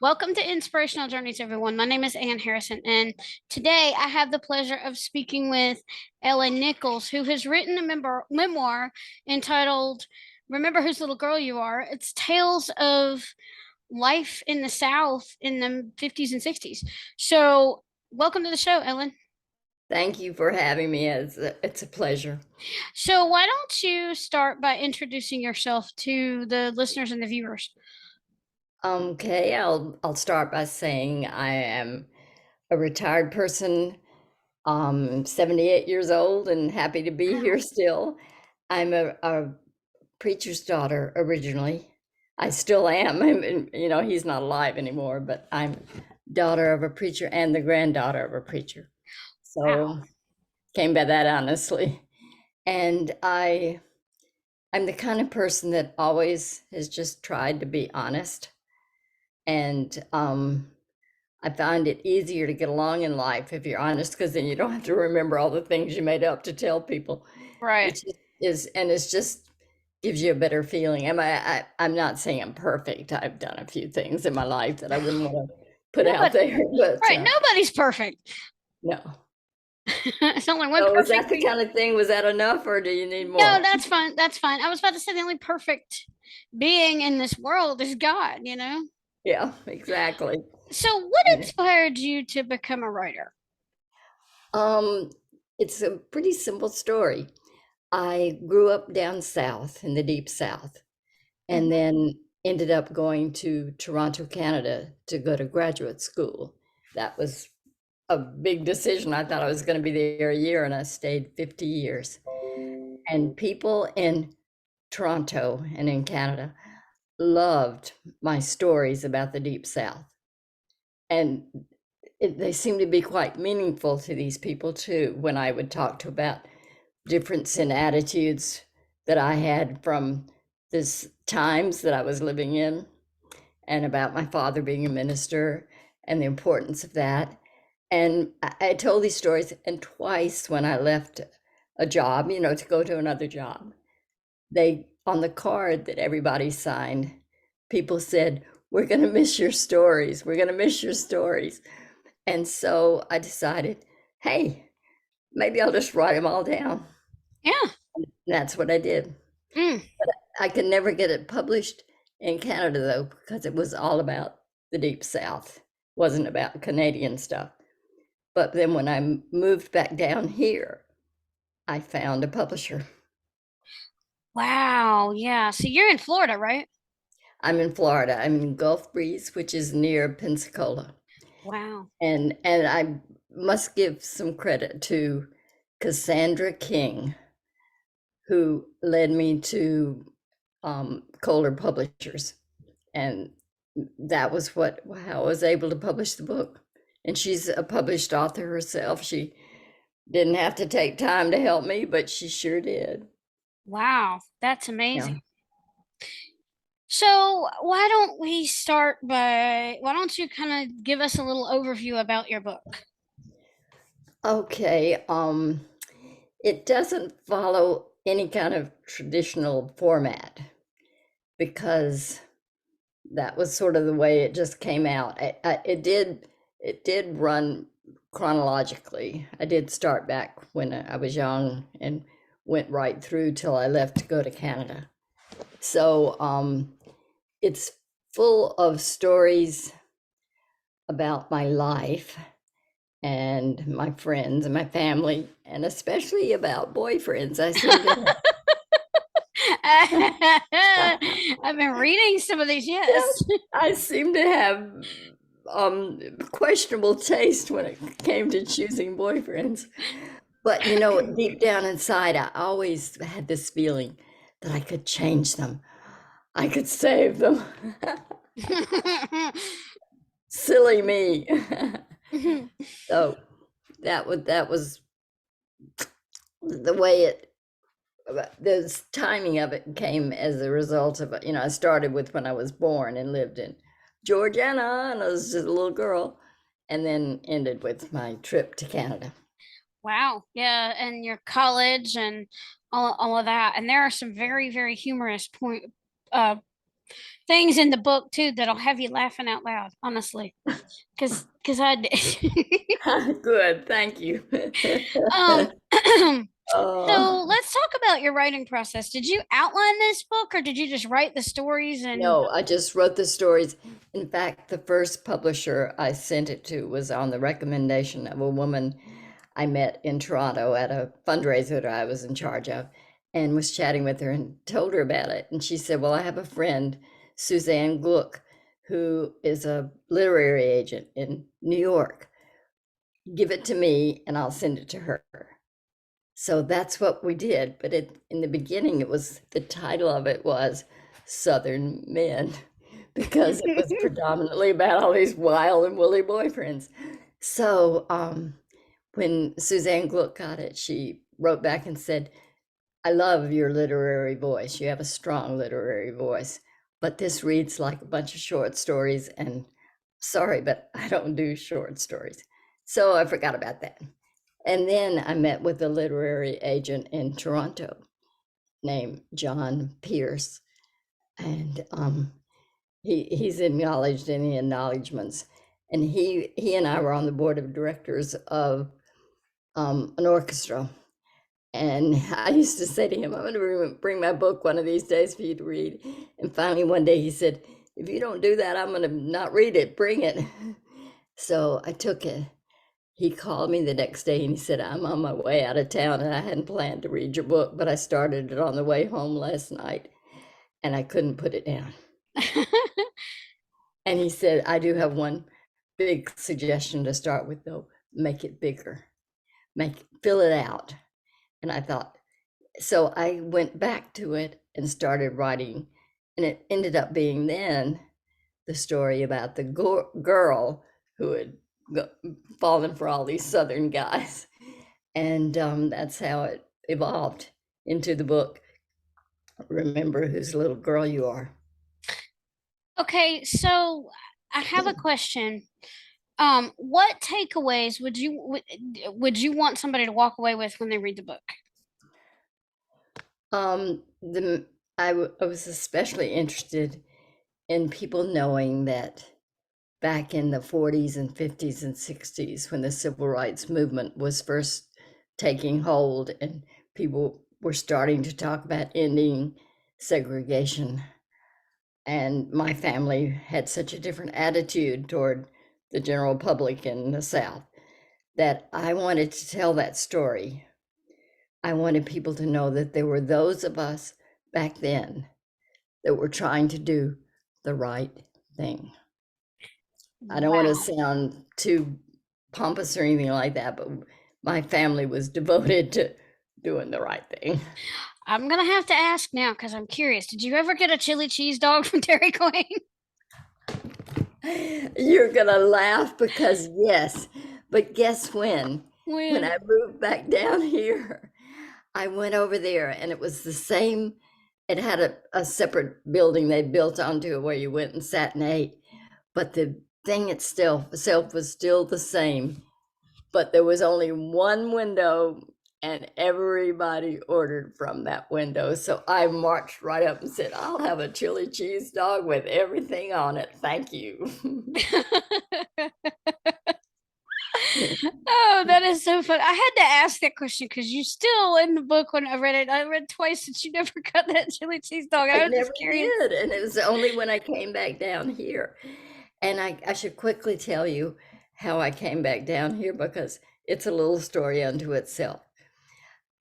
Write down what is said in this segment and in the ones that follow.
Welcome to Inspirational Journeys, everyone. My name is Ann Harrison, and today I have the pleasure of speaking with Ellen Nichols, who has written a memoir entitled Remember Whose Little Girl You Are. It's tales of life in the South in the 50s and 60s. So, welcome to the show, Ellen. Thank you for having me. It's a pleasure. So, why don't you start by introducing yourself to the listeners and the viewers? Okay, I'll start by saying I am a retired person, 78 years old and happy to be here still. I'm a preacher's daughter originally. I still am. He's not alive anymore, but I'm daughter of a preacher and the granddaughter of a preacher. Wow. So came by that honestly. And I'm the kind of person that always has just tried to be honest. And I find it easier to get along in life if you're honest, because then you don't have to remember all the things you made up to tell people. Right. It's it's just gives you a better feeling. I'm not saying I'm perfect. I've done a few things in my life that I wouldn't want to put out Nobody, there, but right. Nobody's perfect. no. It's only one So is perfect that the thing. kind of thing? Was that enough, or do you need No, more? that's fine. That's fine. I was about to say the only perfect being in this world is God. Yeah, exactly. So, what inspired you to become a writer? Um, it's a pretty simple story. I grew up down south in the deep south and Mhm. then ended up going to Toronto, Canada to go to graduate school. That was a big decision. I thought I was going to be there a year and I stayed 50 years. And people in Toronto and in Canada loved my stories about the deep south. And they seemed to be quite meaningful to these people too when I would talk to about difference in attitudes that I had from this times that I was living in and about my father being a minister and the importance of that. And I told these stories, and twice when I left a job, to go to another job, they, on the card that everybody signed, people said, "We're going to miss your stories. We're going to miss your stories." And so I decided, hey, maybe I'll just write them all down. Yeah. And that's what I did. Mm. I could never get it published in Canada though, because it was all about the Deep South. It wasn't about Canadian stuff. But then when I moved back down here, I found a publisher. Wow. Yeah. So you're in Florida, right? I'm in Florida. I'm in Gulf Breeze, which is near Pensacola. Wow. And I must give some credit to Cassandra King, who led me to Kohler Publishers. And that was how I was able to publish the book. And she's a published author herself. She didn't have to take time to help me, but she sure did. Wow. That's Yeah. amazing. So, why don't you kind of give us a little overview about your book? Okay. It doesn't follow any kind of traditional format because that was sort of the way it just came out. It did run chronologically. I did start back when I was young and went right through till I left to go to Canada. So it's full of stories about my life and my friends and my family, and especially about boyfriends. I seem to I've been reading some of these, yeah, yes. I seem to have questionable taste when it came to choosing boyfriends. But deep down inside, I always had this feeling that I could change them. I could save them. Silly me. So that was the way the timing of it came as a result of I started with when I was born and lived in Georgiana and I was just a little girl, and then ended with my trip to Canada. Wow. Yeah, and your college and all of that. And there are some very, very humorous uh things in the book too that'll have you laughing out loud, honestly. Cause I did. Good, thank you. Um, so Oh, let's talk about your writing process. Did you outline this book or did you just write the stories and no, I just wrote the stories. In fact, the first publisher I sent it to was on the recommendation of a woman I met in Toronto at a fundraiser that I was in charge of, and was chatting with her and told her about it. And she said, well, I have a friend, Suzanne Gluck, who is a literary agent in New York. Give it to me and I'll send it to her. So that's what we did. But in the beginning, the title of it was Southern Men, because it was predominantly about all these wild and woolly boyfriends. So when Suzanne Gluck got it, she wrote back and said, I love your literary voice. You have a strong literary voice, but this reads like a bunch of short stories. And sorry, but I don't do short stories. So I forgot about that. And then I met with a literary agent in Toronto named John Pierce. And he's acknowledged any acknowledgments. And he and I were on the board of directors of an orchestra. And I used to say to him, I'm going to bring my book one of these days for you to read. And finally, one day he said, if you don't do that, I'm going to not read it. Bring it. So I took it. He called me the next day and he said, I'm on my way out of town and I hadn't planned to read your book, but I started it on the way home last night and I couldn't put it down. And he said, I do have one big suggestion to start with, though. Make it bigger, fill it out. And I thought, so I went back to it and started writing. And it ended up being then the story about the girl who had fallen for all these Southern guys. And that's how it evolved into the book, Remember Whose Little Girl You Are. okay, so I have a question. What takeaways would you want somebody to walk away with when they read the book? The I was especially interested in people knowing that back in the 40s and 50s and 60s, when the civil rights movement was first taking hold and people were starting to talk about ending segregation, and my family had such a different attitude toward the general public in the South, that I wanted to tell that story. I wanted people to know that there were those of us back then that were trying to do the right thing. I don't want to Wow. sound too pompous or anything like that, but my family was devoted to doing the right thing. I'm gonna have to ask now because I'm curious. Did you ever get a chili cheese dog from Dairy Queen? You're gonna laugh because yes, but guess when? When When? I moved back down here, I went over there and it was the same. It had a separate building they built onto where you went and sat and ate, but the thing itself was still the same. But there was only one window and everybody ordered from that window. So I marched right up and said, I'll have a chili cheese dog with everything on it. Thank you. Oh, that is so fun. I had to ask that question because you still in the book when I read it. I read twice that you never got that chili cheese dog. I I was never just curious. did. And it was only when I came back down here. And I should quickly tell you how I came back down here because it's a little story unto itself.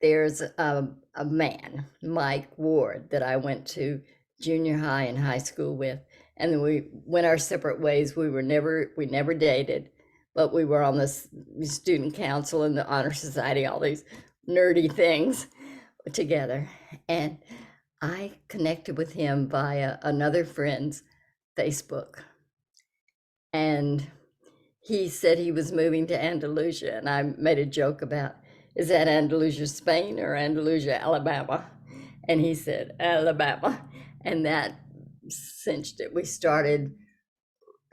There's a man, Mike Ward, that I went to junior high and high school with. And then we went our separate ways. We never dated, but we were on the student council and the honor society, all these nerdy things together. And I connected with him via another friend's Facebook. And he said he was moving to Andalusia. And I made a joke about, is that Andalusia, Spain or Andalusia, Alabama? And he said, Alabama. And that cinched it. We started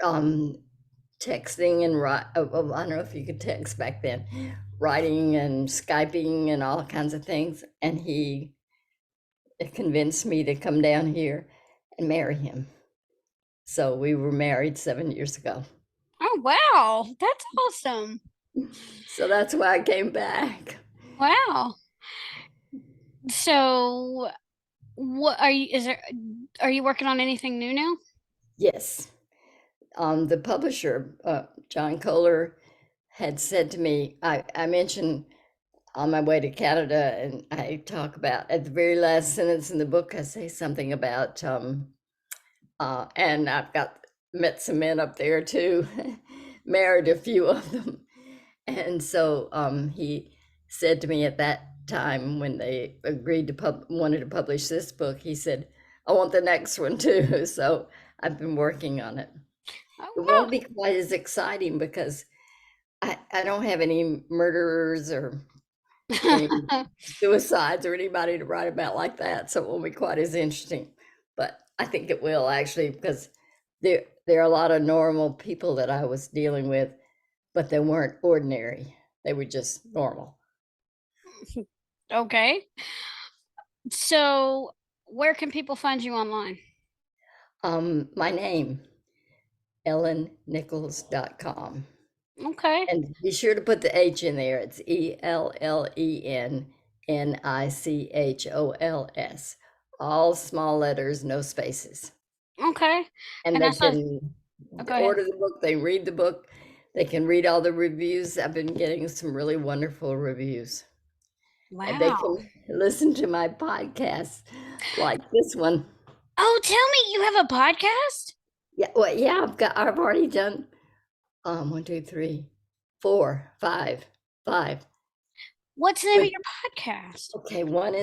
texting and I don't know if you could text back then, writing and Skyping and all kinds of things. And he convinced me to come down here. and marry him. So we were married 7 years ago. Oh, wow. That's awesome. So that's why I came back. Wow. So, what are you, are you working on anything new now? Yes. The publisher, John Kohler, had said to me, I mentioned on my way to Canada, and I talk about at the very last sentence in the book, I say something about, and I've got met some men up there too, married a few of them. And so he said to me at that time when they agreed to wanted to publish this book, he said, I want the next one too. So I've been working on it. It Oh, won't be quite as exciting because I don't have any murderers or any wow. suicides or anybody to write about like that. So it won't be quite as interesting. But I think it will actually because there are a lot of normal people that I was dealing with, but they weren't ordinary. They were just normal. Okay. So, where can people find you online? My name, ellennichols.com. Okay. And be sure to put the H in there. It's ELLENNICHOLS. All small letters, no spaces. Okay. And And I they saw, can oh, go ahead. order the book, they read the book, they can read all the reviews. I've been getting some really wonderful reviews. And they Wow. can listen to my podcast like this one. Oh, tell me you have a podcast? Yeah, well, yeah, I've already done one, two, three, four, five. What's the name of With your podcast? okay, one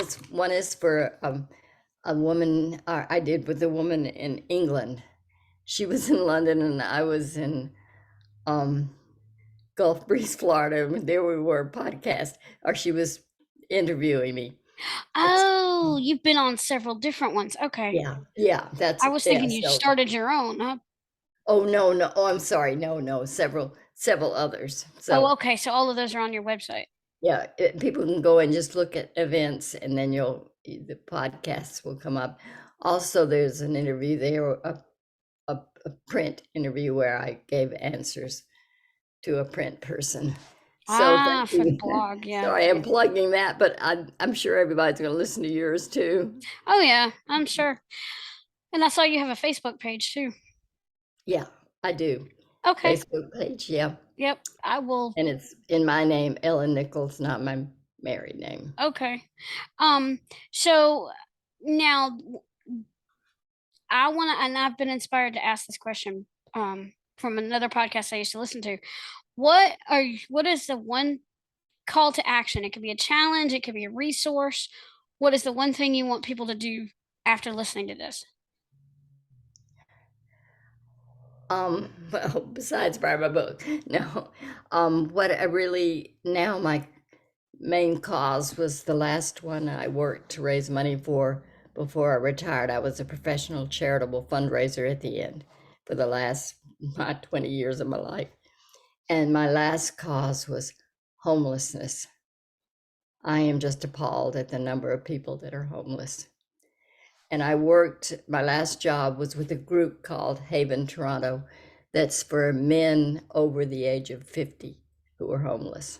is for a woman I did with a woman in England. She was in London and I was in um Gulf Breeze, Florida. And there we were podcast, or she was interviewing me. It's Oh, you've been on several different ones. Okay. yeah, yeah, that's I was yeah. thinking you So started your own. Huh? oh no, no, oh I'm sorry, no, several others. Oh, So okay. So all of those are on your website. yeah, people can go and just look at events, and then the podcasts will come up. Also, there's an interview there, a print interview where I gave answers to a print person. So Ah, thank for the you. blog. So Yeah. I am plugging that, but I'm sure everybody's going to listen to yours too. Oh, yeah. I'm sure. And I saw you have a Facebook page too. Yeah, I do. Okay. Facebook page, yeah, Yep. I will. and it's in my name, Ellen Nichols, not my married name. Okay. Um. So now I want to, and I've been inspired to ask this question. From another podcast I used to listen to. What is the one call to action? It could be a challenge, it could be a resource. What is the one thing you want people to do after listening to this? Well, besides buy my book, no. What I really now my main cause was the last one I worked to raise money for before I retired. I was a professional charitable fundraiser at the end for the last my 20 years of my life. And my last cause was homelessness. I am just appalled at the number of people that are homeless. And my last job was with a group called Haven Toronto that's for men over the age of 50 who are homeless.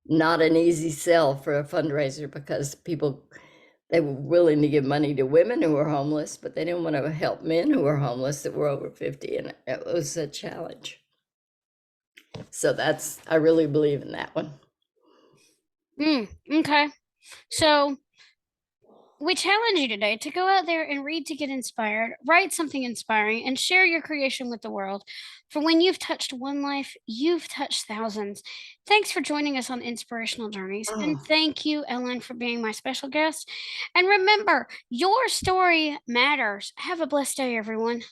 Not an easy sell for a fundraiser because they were willing to give money to women who were homeless, but they didn't want to help men who were homeless that were over 50. And it was a challenge. So I really believe in that one. Okay. So we challenge you today to go out there and read to get inspired, write something inspiring, and share your creation with the world. For when you've touched one life, you've touched thousands. Thanks for joining us on Inspirational Journeys. And Oh. thank you, Ellen, for being my special guest. And remember, your story matters. Have a blessed day, everyone.